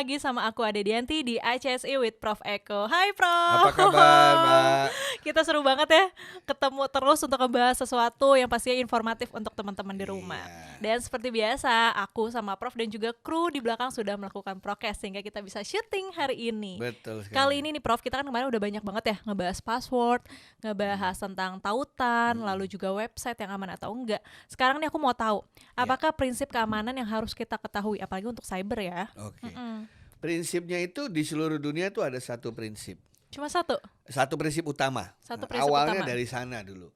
lagi sama aku Ade Dianti di ICSI with Prof Eko. Hai Prof. Apa kabar, Mbak? Kita seru banget ya ketemu terus untuk ngebahas sesuatu yang pastinya informatif untuk teman-teman di rumah. Dan seperti biasa, aku sama Prof dan juga kru di belakang sudah melakukan prokes sehingga kita bisa syuting hari ini. Betul sekali. Kali ini nih Prof, kita kan kemarin udah banyak banget ya ngebahas password, ngebahas tentang tautan, lalu juga website yang aman atau enggak. Sekarang nih aku mau tahu, apakah prinsip keamanan yang harus kita ketahui, apalagi untuk cyber ya? Oke. Prinsipnya itu di seluruh dunia tuh ada satu prinsip. Cuma satu? Satu prinsip utama. Satu prinsip awalnya utama. dari sana dulu.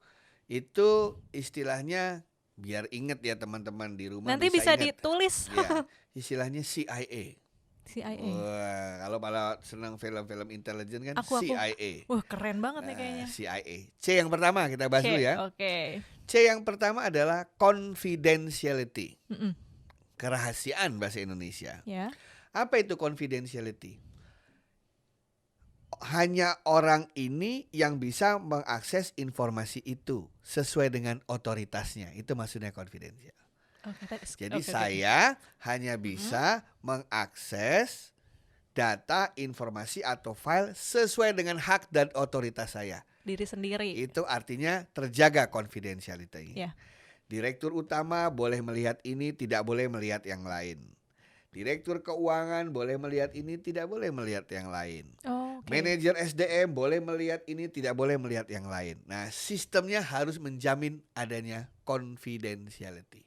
Itu istilahnya, biar inget ya teman-teman di rumah. Nanti bisa inget. ditulis. Ya, istilahnya CIA. CIA. Wah, kalau malah senang film-film intelijen kan Aku. CIA. Wah, keren banget nih kayaknya. CIA. C yang pertama kita bahas dulu ya. Oke. C yang pertama adalah confidentiality. Mm-mm. Kerahasiaan bahasa Indonesia. Ya. Apa itu confidentiality? Hanya orang ini yang bisa mengakses informasi itu sesuai dengan otoritasnya. Itu maksudnya confidential. Jadi saya hanya bisa mengakses data, informasi atau file sesuai dengan hak dan otoritas saya. Diri sendiri. Itu artinya terjaga confidentiality. Ya. Direktur utama boleh melihat ini, tidak boleh melihat yang lain. Direktur keuangan boleh melihat ini, tidak boleh melihat yang lain. Manajer SDM boleh melihat ini, tidak boleh melihat yang lain. Nah, sistemnya harus menjamin adanya confidentiality.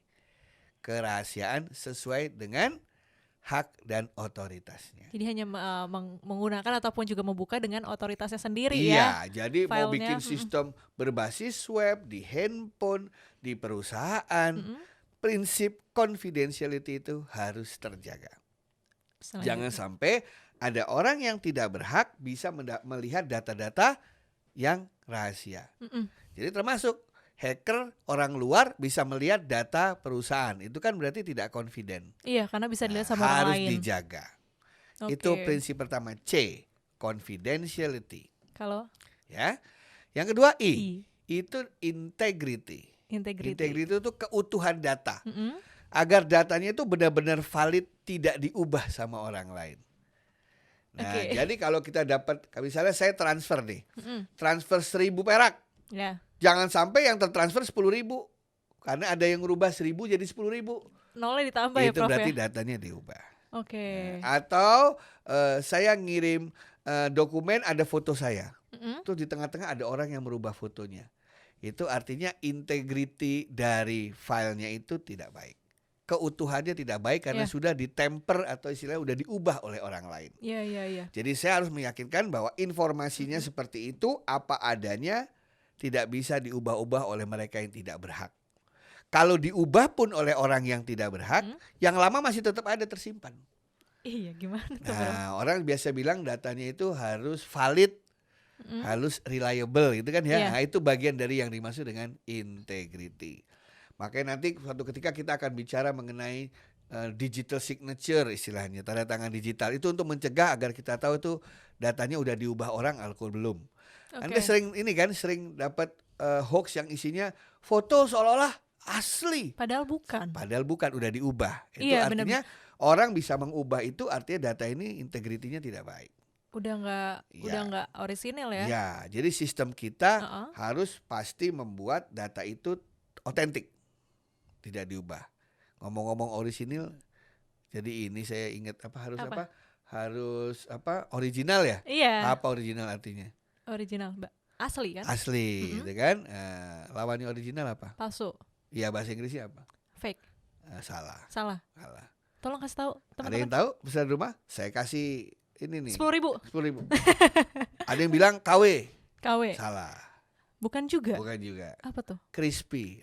Kerahasiaan sesuai dengan hak dan otoritasnya. Jadi hanya menggunakan ataupun juga membuka dengan otoritasnya sendiri ya. ya. Jadi filenya, mau bikin sistem berbasis web, di handphone, di perusahaan, prinsip confidentiality itu harus terjaga. Jangan sampai ada orang yang tidak berhak bisa melihat data-data yang rahasia. Jadi termasuk hacker orang luar bisa melihat data perusahaan. Itu kan berarti tidak confident. Iya, karena bisa dilihat sama orang lain. Harus dijaga. Itu prinsip pertama, C, confidentiality. Kalau ya. Yang kedua I. Itu integrity. Integrity itu keutuhan data. Agar datanya itu benar-benar valid, tidak diubah sama orang lain. Nah, jadi kalau kita dapat, misalnya saya transfer nih, transfer 1.000 perak. Ya. Jangan sampai yang tertransfer 10.000, karena ada yang ngubah 1.000 jadi 10.000. Nolnya ditambah ya, Prof. Itu berarti ya? datanya diubah. Nah, atau saya ngirim dokumen, ada foto saya. Terus di tengah-tengah ada orang yang merubah fotonya. Itu artinya integrity dari filenya itu tidak baik. Keutuhannya tidak baik karena sudah ditemper atau istilahnya sudah diubah oleh orang lain. Iya. Jadi saya harus meyakinkan bahwa informasinya seperti itu, apa adanya, tidak bisa diubah-ubah oleh mereka yang tidak berhak. Kalau diubah pun oleh orang yang tidak berhak, yang lama masih tetap ada tersimpan. Iya, gimana tuh? Nah, orang biasa bilang datanya itu harus valid, harus reliable gitu kan ya. Nah, itu bagian dari yang dimaksud dengan integrity. Makanya nanti suatu ketika kita akan bicara mengenai digital signature istilahnya, tanda tangan digital. Itu untuk mencegah agar kita tahu itu datanya udah diubah orang atau belum. Anda sering dapat hoax yang isinya foto seolah-olah asli. Padahal bukan, udah diubah. Itu artinya orang bisa mengubah itu, artinya data ini integritinya tidak baik. Udah nggak orisinil ya. Ya, jadi sistem kita harus pasti membuat data itu otentik, tidak diubah. Ngomong-ngomong orisinil, jadi ini saya ingat harus original ya. Iya. Apa original artinya? Original, asli kan? Asli, gitu kan? Lawannya original apa? Palsu. Iya, bahasa Inggrisnya apa? Fake. Salah. Tolong kasih tahu teman-teman. Ada yang tahu pesan rumah? Saya kasih ini nih. 10.000. Ada yang bilang KW. Salah. Bukan juga. Apa tuh? Crispy.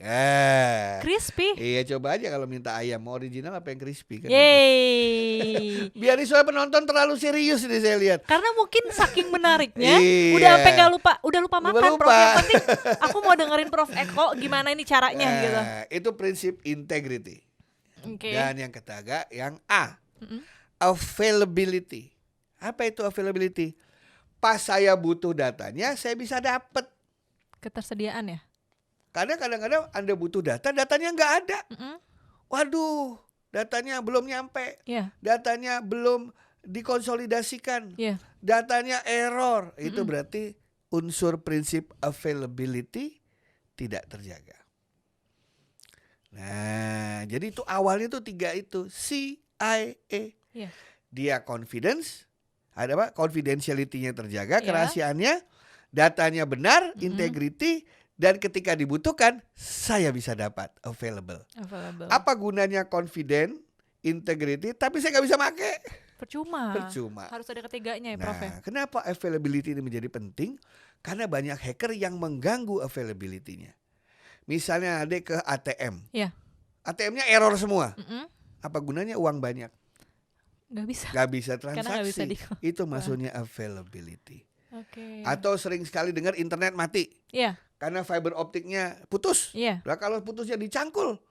Crispy? Iya, coba aja kalau minta ayam mau original apa yang crispy kan. Yeay. Biar soal penonton terlalu serius nih saya lihat. Karena mungkin saking menariknya udah sampai udah lupa makan, Prof. Yang penting aku mau dengerin Prof Eko gimana ini caranya gitu. Itu prinsip integrity. Dan yang ketiga, yang A, availability. Apa itu availability? Pas saya butuh datanya, saya bisa dapat. Ketersediaan ya? Karena kadang-kadang Anda butuh datanya nggak ada. Waduh, datanya belum nyampe, datanya belum dikonsolidasikan, Iya. datanya error, itu berarti unsur prinsip availability tidak terjaga. Nah, jadi itu awalnya tuh 3 itu, CIA. Iya. Dia confidence, ada apa? Confidentiality-nya terjaga, Ya. kerahasiaannya, datanya benar, integrity, dan ketika dibutuhkan saya bisa dapat available. Apa gunanya confident, integrity, tapi saya nggak bisa pakai? Percuma. Harus ada ketiganya ya, Prof. Nah, kenapa availability ini menjadi penting? Karena banyak hacker yang mengganggu availability-nya. Misalnya ada ke ATM, Iya. ATM-nya error semua. Apa gunanya uang banyak? Nggak bisa. Nggak bisa Karena nggak bisa transaksi. Itu maksudnya availability. Oke. Atau sering sekali dengar internet mati Iya. karena fiber optiknya putus. Iya. Nah, kalau putusnya dicangkul,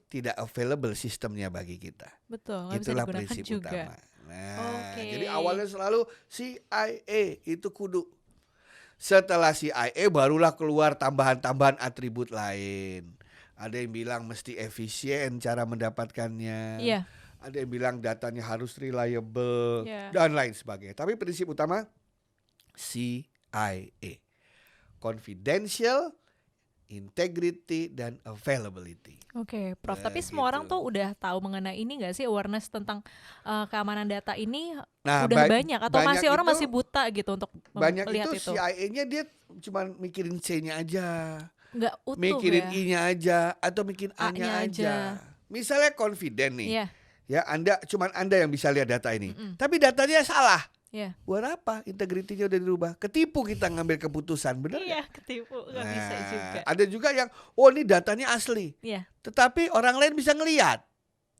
tidak available sistemnya bagi kita. Betul. Nggak bisa Itulah digunakan prinsip juga. utama. Nah, Oke. jadi awalnya selalu CIA itu kudu. Setelah CIA barulah keluar tambahan-tambahan atribut lain. Ada yang bilang mesti efisien cara mendapatkannya. Iya. Ada yang bilang datanya harus reliable, Iya. dan lain sebagainya. Tapi prinsip utama CIA. Confidential, integrity, dan availability. Oke, Prof. Tapi Nah, semua orang gitu. tuh udah tahu mengenai ini nggak sih, awareness tentang keamanan data ini Nah, udah banyak atau banyak masih orang itu- masih buta gitu untuk Banyak melihat itu itu? CIA-nya dia cuma mikirin C-nya aja, Nggak utuh mikirin ya? I-nya aja, atau mikirin A-nya A-nya aja. aja. Misalnya confident nih, Iya. ya cuman Anda yang bisa lihat data ini, tapi datanya salah. Iya. Buat apa? Integritinya udah dirubah. Ketipu kita ngambil keputusan, bener nggak? Iya, ketipu. Nggak bisa juga. Ada juga yang, oh ini datanya asli, Iya. tetapi orang lain bisa ngelihat.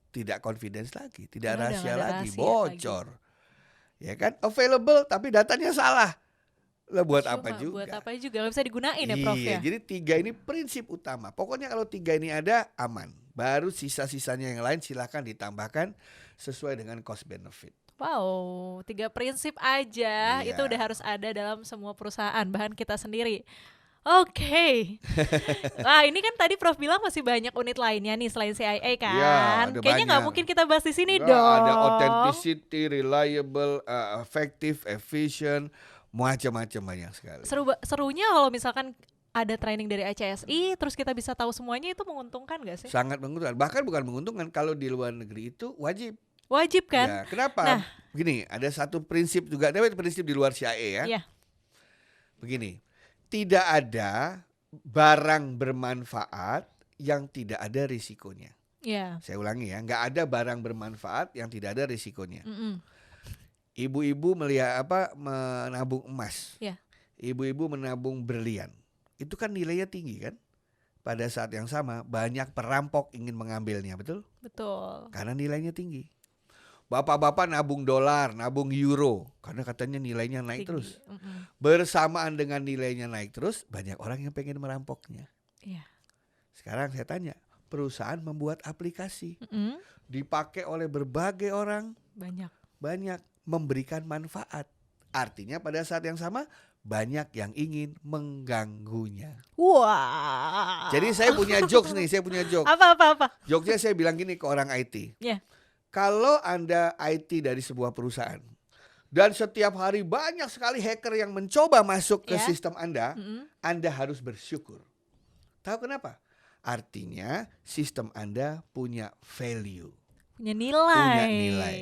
Tidak confidence lagi, tidak Karena udah rahasia nggak ada lagi, rahasia bocor. Ya kan? Available tapi datanya salah. Lah buat apa Cuma juga? Buat apa juga, nggak bisa digunain ya, Prof Iya, ya? jadi 3 ini prinsip utama. Pokoknya kalau 3 ini ada, aman. Baru sisa-sisanya yang lain silahkan ditambahkan sesuai dengan cost benefit. Wow, 3 prinsip aja Iya. itu udah harus ada dalam semua perusahaan, bahan kita sendiri. Oke. Nah, ini kan tadi Prof bilang masih banyak unit lainnya nih selain CIA kan. Iya, ada Kayaknya nggak banyak. mungkin kita bahas di sini Enggak, dong. ada authenticity, reliable, effective, efficient, macam-macam banyak sekali. Serunya kalau misalkan ada training dari ACSI, terus kita bisa tahu semuanya, itu menguntungkan gak sih? Sangat menguntungkan. Bahkan bukan menguntungkan, kalau di luar negeri itu wajib. Wajib kan? Ya, kenapa? Nah. Begini, ada satu prinsip juga, ada prinsip di luar CIA ya. Iya. Begini, tidak ada barang bermanfaat yang tidak ada risikonya. Iya. Saya ulangi ya, nggak ada barang bermanfaat yang tidak ada risikonya. Mm-mm. Ibu-ibu menabung emas. Iya. Ibu-ibu menabung berlian. Itu kan nilainya tinggi kan? Pada saat yang sama banyak perampok ingin mengambilnya, betul? Betul. Karena nilainya tinggi. Bapak-bapak nabung dolar, nabung euro, karena katanya nilainya naik Tinggi. terus. Mm-mm. Bersamaan dengan nilainya naik terus, banyak orang yang pengen merampoknya. Iya. Sekarang saya tanya, perusahaan membuat aplikasi, Mm-mm. dipakai oleh berbagai orang, Banyak. memberikan manfaat. Artinya pada saat yang sama banyak yang ingin mengganggunya. Wah. Jadi saya punya jokes nih, saya punya joke. Apa? Jokesnya saya bilang gini ke orang IT. Iya. Kalau Anda IT dari sebuah perusahaan dan setiap hari banyak sekali hacker yang mencoba masuk ke Ya. sistem Anda, Mm-mm. Anda harus bersyukur. Tahu kenapa? Artinya sistem Anda punya value. Punya nilai. Punya nilai.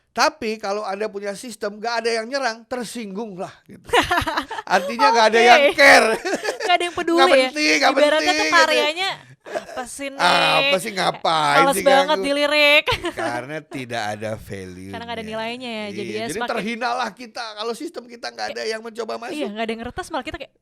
Tapi kalau Anda punya sistem gak ada yang nyerang, tersinggung lah gitu. Artinya gak ada Oke. yang care. Gak ada yang peduli Nggak ya. penting, nggak Ibaratnya penting, tuh gitu. karyanya apa sih nih? Apa sih, ngapain Males sih banget ganggu? dilirik. Karena tidak ada value. Karena nggak ada nilainya ya. Jadi ya jadi semakin- terhinalah kita kalau sistem kita nggak ada yang mencoba masuk. Iya, nggak ada yang ngeretas, malah kita kayak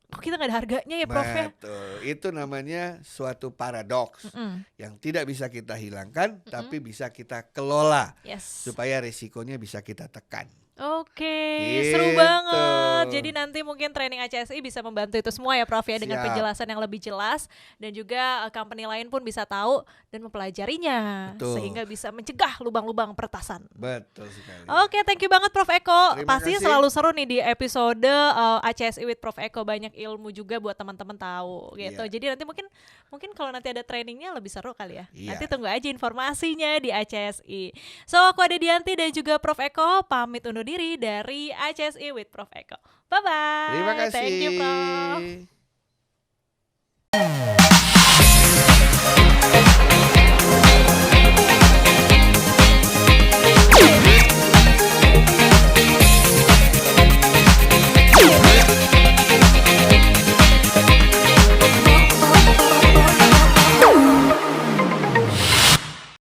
kok kita nggak ada harganya ya, Prof ya? Betul. Itu namanya suatu paradoks Mm-mm. yang tidak bisa kita hilangkan, tapi bisa kita kelola Yes. supaya resikonya bisa kita tekan. Oke, seru Gitu. banget. Jadi nanti mungkin training ACSI bisa membantu itu semua ya Prof ya, dengan Siap. penjelasan yang lebih jelas, dan juga company lain pun bisa tahu dan mempelajarinya Betul. sehingga bisa mencegah lubang-lubang peretasan. Betul sekali. Oke, thank you banget Prof Eko. Terima Pastinya kasih. selalu seru nih di episode ACSI with Prof Eko, banyak ilmu juga buat teman-teman tahu gitu. Iya. Jadi nanti mungkin kalau nanti ada trainingnya lebih seru kali ya. Iya. Nanti tunggu aja informasinya di ACSI. So, aku ada Dianti dan juga Prof Eko pamit undur diri dari ACSI with Prof Eko. Bye bye. Terima kasih. Thank you Prof.